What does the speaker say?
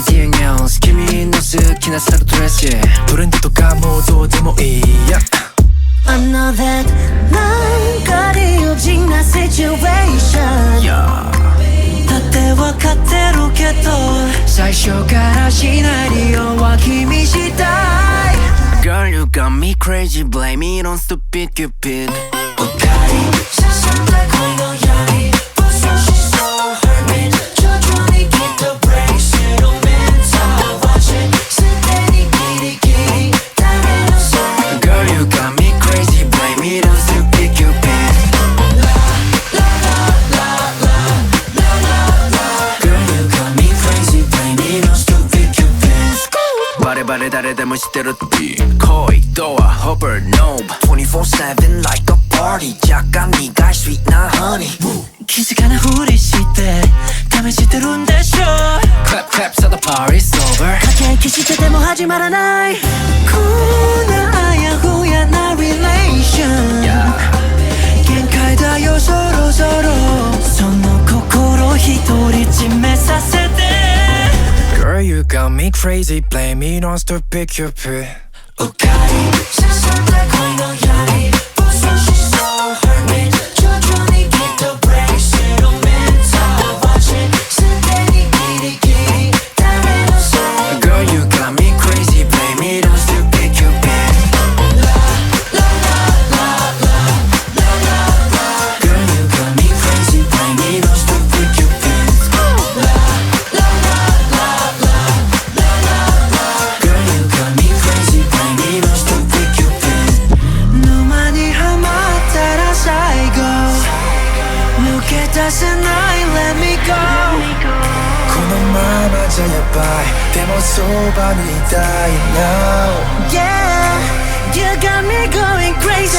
serious君の好きなスタイルドレストレンドとかもうどうでもいい、yeah. I know that 난 거리 오직 나 situation、yeah. だってわかってるけど最初からシナリオは君次第 Girl you got me crazy blame it on stupid cupid Okay 세상다恋の闇 But so she's so hurt me 천천히 keep the brakes Sentimental watch it 스테디 끼리끼리 담에 넣었어 Girl you got me crazy blame it on stupid cupid La la la la la la Girl you got me crazy blame it on stupid cupid バレバレ誰でも知ってる恋ドアホバーノブ 24/7 like a party 약간 네가 sweet 나 honey気づかないふりして試してるんでしょ Clap clap so the party's over 駆け引きしてても始まらないこんなあやふやな relation、yeah. 限界だよそろそろその心一人占めさせて Girl you got me crazy blame it on stupid cupid Okay 세상 다恋の闇 But so she's so hurt me 천천히 keep the brakes Sentimental watch it 스테디 끼리끼리 담에 넣었어 Girl you got me crazy blame it on stupid cupid La la la la la la la Girl you got me crazy blame it on stupid cupid La la la la la la la Girl you got me crazy blame it on stupid cupid 너만이 하마따라最後抜け出せない Let me go このままじゃやばいでもそばにいたい Now Yeah You got me going crazy